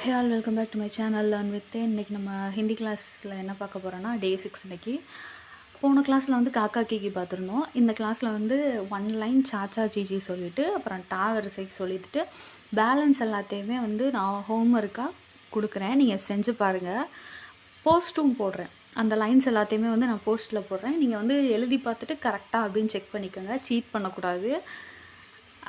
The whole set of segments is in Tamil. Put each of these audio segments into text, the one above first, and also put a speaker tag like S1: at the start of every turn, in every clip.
S1: Hey all welcome back to my channel learn with. இன்றைக்கி நம்ம ஹிந்தி கிளாஸில் என்ன பார்க்க போகிறோன்னா டே 6. இன்றைக்கி போன கிளாஸில் வந்து காக்கா கீக்கி பார்த்துருந்தோம். இந்த கிளாஸில் வந்து 1 லைன் சாச்சா ஜிஜி சொல்லிவிட்டு அப்புறம் டா வரிசைக்கு சொல்லிவிட்டு பேலன்ஸ் எல்லாத்தையுமே வந்து நான் ஹோம் ஒர்க்காக கொடுக்குறேன். நீங்கள் செஞ்சு பாருங்கள். போஸ்ட்டும் போடுறேன். அந்த லைன்ஸ் எல்லாத்தையுமே வந்து நான் போஸ்ட்டில் போடுறேன். நீங்கள் வந்து எழுதி பார்த்துட்டு கரெக்டாக அப்படின்னு செக் பண்ணிக்கோங்க. சீட் பண்ணக்கூடாது.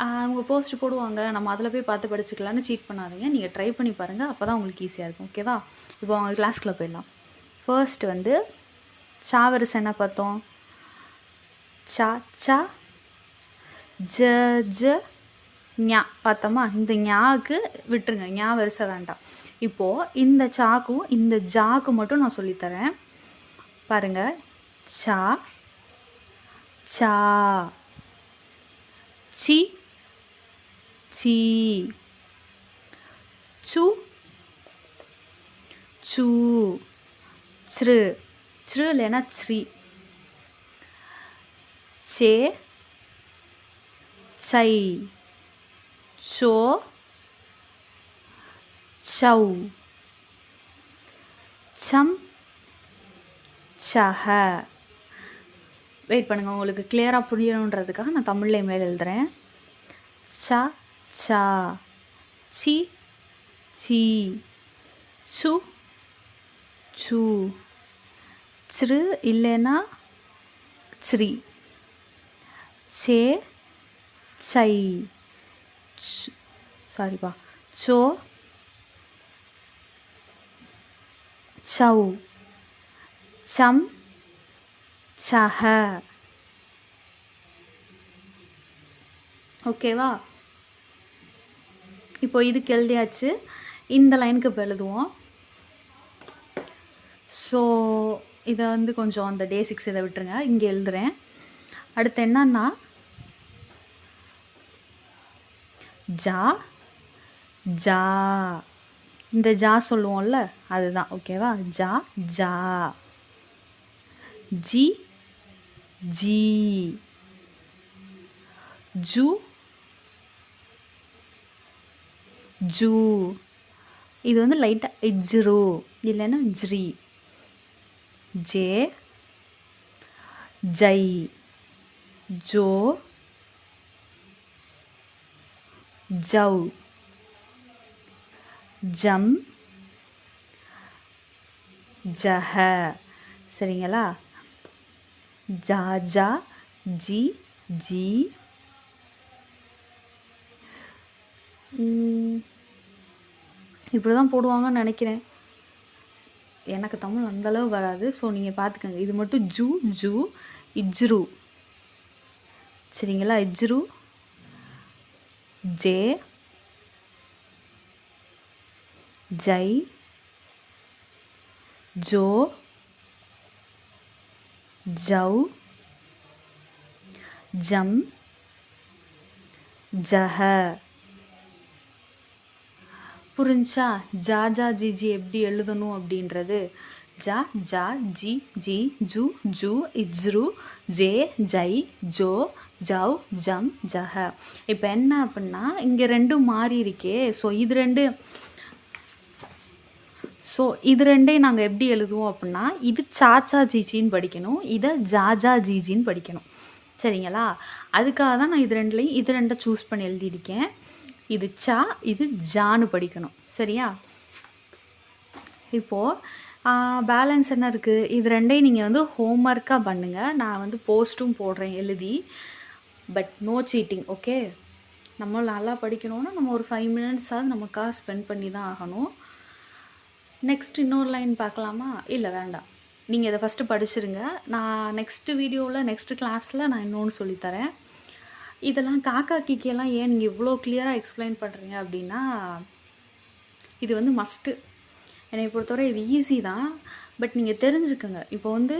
S1: அவங்க போஸ்ட் போடுவாங்க, நம்ம அதில் போய் பார்த்து படிச்சுக்கலான்னு சீட் பண்ணாதீங்க. நீங்கள் ட்ரை பண்ணி பாருங்கள். அப்போ தான் உங்களுக்கு ஈஸியாக இருக்கும். ஓகேவா? இப்போ அவங்க கிளாஸ்க்குள்ளே போயிடலாம். ஃபர்ஸ்ட் வந்து சா வரிசை என்ன பார்த்தோம்? சா சா ஜ ஜ ஞா பார்த்தோமா? இந்த ஞாவுக்கு விட்டுருங்க, ஞா வரிசை வேண்டாம். இப்போது இந்த சாக்கும் இந்த ஜாக்கு மட்டும் நான் சொல்லித்தரேன். பாருங்கள். சா சா சி சி சு சு ச்ரு ச்ரு இல்லைன்னா ச்ரி சே சை சோ சௌ சம் சஹ. வெயிட் பண்ணுங்கள், உங்களுக்கு கிளியராக புரியணுன்றதுக்காக நான் தமிழ்லேயே மேல் எழுதுகிறேன். சா சா சி சி சு சு ச்ரு இல்லைன்னா ச்ரி சே சை சாரிப்பா சோ சௌ சம் சஹ. ஓகேவா? இப்போ இதுக்கு எழுதியாச்சு. இந்த லைனுக்கு இப்போ எழுதுவோம். ஸோ இதை வந்து கொஞ்சம் அந்த டே 6 இதை விட்டுருங்க, இங்கே எழுதுகிறேன். அடுத்து என்னன்னா ஜா ஜா, இந்த ஜா சொல்லுவோம்ல அதுதான். ஓகேவா? ஜா ஜா ஜி ஜி ஜூ ஜூ. இது வந்து லைட்டாக இஜ்ரு இல்லைன்னா ஜ்ரி. ஜே ஜை ஜோ ஜௌ ஜம் ஜஹ. சரிங்களா? ஜா ஜா ஜி ஜி இப்படி தான் போடுவாங்கன்னு நினைக்கிறேன். எனக்கு தமிழ் அந்தளவு வராது. ஸோ நீங்கள் பார்த்துக்கோங்க. இது மட்டும் ஜூ ஜூ இஜ்ரு. சரிங்களா? இஜ்ரு ஜே ஜை ஜோ ஜௌ ஜம் ஜஹ. புரிஞ்சா? ஜா ஜா ஜி ஜி எப்படி எழுதணும் அப்படின்றது. ஜா ஜா ஜி ஜி ஜூ ஜூ இஜ்ரு ஜே ஜை ஜோ ஜௌ ஜம் ஜஹ. இப்போ என்ன அப்படின்னா இங்கே ரெண்டும் மாறி இருக்கே. ஸோ இது ரெண்டையும் நாங்கள் எப்படி எழுதுவோம் அப்படின்னா, இது சாச்சா ஜிஜின்னு படிக்கணும், இதை ஜாஜா ஜிஜின்னு படிக்கணும். சரிங்களா? அதுக்காக தான் நான் இது ரெண்டை சூஸ் பண்ணி எழுதியிருக்கேன். இது சா, இது ஜான்னு படிக்கணும். சரியா? இப்போது பேலன்ஸ் என்ன இருக்குது? இது ரெண்டையும் நீங்கள் வந்து ஹோம்ஒர்க்காக பண்ணுங்கள். நான் வந்து போஸ்ட்டும் போடுறேன் எழுதி. But no cheating. ஓகே? நம்ம நல்லா படிக்கணும்னா நம்ம ஒரு 5 மினிட்ஸாவது நமக்காக ஸ்பெண்ட் பண்ணி தான் ஆகணும். நெக்ஸ்ட் இன்னொரு லைன் பார்க்கலாமா? இல்லை வேண்டாம், நீங்கள் இதை ஃபஸ்ட்டு படிச்சிருங்க. நான் நெக்ஸ்ட்டு வீடியோவில் நெக்ஸ்ட்டு கிளாஸில் நான் இன்னொன்று சொல்லித்தரேன். இதெல்லாம் காக்கா கீக்கியெல்லாம் ஏன் நீங்கள் இவ்வளோ கிளியராக எக்ஸ்பிளைன் பண்ணுறீங்க அப்படின்னா, இது வந்து மஸ்ட்டு. என்னை பொறுத்தவரை இது ஈஸி தான். பட் நீங்கள் தெரிஞ்சுக்கோங்க. இப்போ வந்து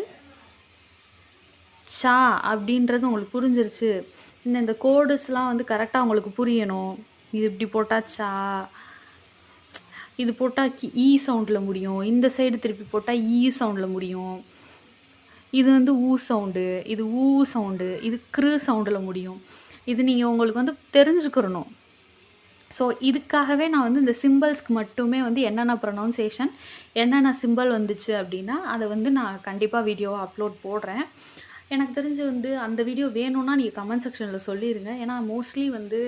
S1: சா அப்படின்றது உங்களுக்கு புரிஞ்சிருச்சு. இந்த கோடஸ்லாம் வந்து கரெக்டாக உங்களுக்கு புரியணும். இது இப்படி போட்டால் சா, இது போட்டால் ஈ சவுண்டில் முடியும், இந்த சைடு திருப்பி போட்டால் ஈ சவுண்டில் முடியும், இது வந்து ஊ சவுண்டு, இது ஊ சவுண்டு, இது க்ரு சவுண்டில் முடியும். இது நீங்கள் உங்களுக்கு வந்து தெரிஞ்சுக்கிறணும். ஸோ இதுக்காகவே நான் வந்து இந்த சிம்பிள்ஸ்க்கு மட்டுமே வந்து என்னென்ன ப்ரொனவுன்சியேஷன், என்னென்ன சிம்பிள் வந்துச்சு அப்படின்னா, அத வந்து நான் கண்டிப்பா வீடியோவா அப்லோட் போடுறேன். எனக்கு தெரிஞ்சு வந்து அந்த வீடியோ வேணும்னா நீங்க கமெண்ட் செக்ஷன்ல சொல்லிருங்க. ஏன்னா மோஸ்ட்லி வந்து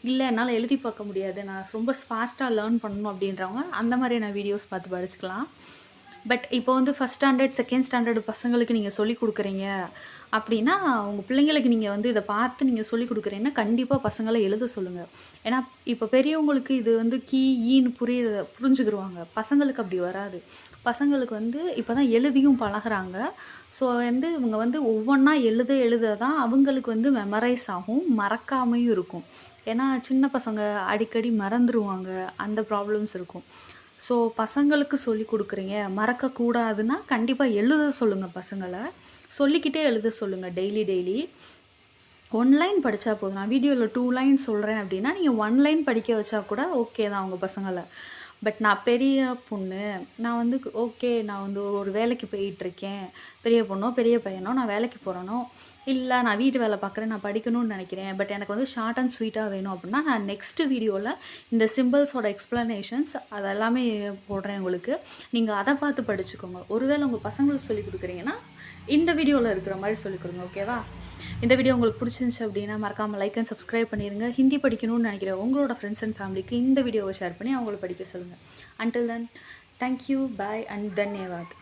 S1: இல்ல என்னால எழுதி பார்க்க முடியாது. நான் ரொம்ப ஃபாஸ்ட்டா லேர்ன் பண்ணணும் அப்படின்றவங்க, அந்த மாதிரியான வீடியோஸ் பார்த்து படிச்சுக்கலாம். பட் இப்போ வந்து ஃபர்ஸ்ட் ஸ்டாண்டர்ட், செகண்ட் ஸ்டாண்டர்ட் பசங்களுக்கு நீங்க சொல்லிக் குடுக்குறீங்க அப்படின்னா, உங்க பிள்ளைங்களுக்கு நீங்க வந்து இத பார்த்து நீங்க சொல்லிக் குடுக்குறீங்கன்னா, கண்டிப்பா பசங்கள எழுத சொல்லுங்க. ஏன்னா, இப்போ பெரியவங்களுக்கு இது வந்து ஈன்னு புரிஞ்சுக்கிருவாங்க. பசங்களுக்கு அப்படி வராது. பசங்களுக்கு வந்து இப்ப தான் எழுதியும் பழகுறாங்க. ஸோ வந்து இவங்க வந்து ஒவ்வொன்னா எழுத எழுத தான் அவங்களுக்கு வந்து மெமரைஸ் ஆகும். மறக்காமயும் இருக்கும். ஏன்னா, சின்ன பசங்க அடிக்கடி மறந்துருவாங்க. அந்த ப்ராப்ளம்ஸ் இருக்கும். ஸோ பசங்களுக்கு சொல்லிக் குடுக்குறீங்க, மறக்கக்கூடாதுன்னா, கண்டிப்பா எழுத சொல்லுங்க பசங்கள. சொல்லிக்கிட்டே எழுத சொல்லுங்க டெய்லி டெய்லி. 1 லைன் படிச்சா போதும். நான் வீடியோல 2 லைன் சொல்றேன் அப்டின்னா, நீங்க 1 லைன் படிக்க வச்சா கூட ஓகே தான் உங்க பசங்கள. பட் நான் பெரிய பொண்ணு. நான் வந்து ஓகே நான் வந்து ஒரு வேலைக்கு போயிட்டுருக்கேன். பெரிய பொண்ணோ, பெரிய பையனோ நான் வேலைக்கு போறேனோ, இல்ல நான் வீட்டு வேல பார்க்குறேன், நான் படிக்கணும்னு நெனைக்கிறேன். பட் எனக்கு வந்து ஷார்ட் அண்ட் ஸ்வீட்டா வேணும் அப்டின்னா, நான் நெக்ஸ்ட் வீடியோல இந்த சிம்பிள்ஸோட எக்ஸ்ப்ளனேஷன்ஸ் அது எல்லாமே போடுறேன் உங்களுக்கு. நீங்க அத பார்த்து படிச்சுக்கோங்க. ஒருவேள உங்க பசங்களுக்கு சொல்லிக் குடுக்குறீங்கன்னா, இந்த வீடியோல இருக்கிற மாரி சொல்லிக் குடுங்க. ஓகேவா? இந்த வீடியோ உங்களுக்கு பிடிச்சிருந்துச்சு அப்படின்னா மறக்காம லைக் அண்ட் சப்ஸ்கிரைப் பண்ணிருங்க. ஹிந்தி படிக்கணும்னு நினைக்கிற உங்களோட ஃப்ரெண்ட்ஸ் அண்ட் ஃபேமிலிக்கு இந்த வீடியோவை ஷேர் பண்ணி அவங்கள படிக்க சொல்லுங்க. Until then, thank you, bye and தன்யவாத்.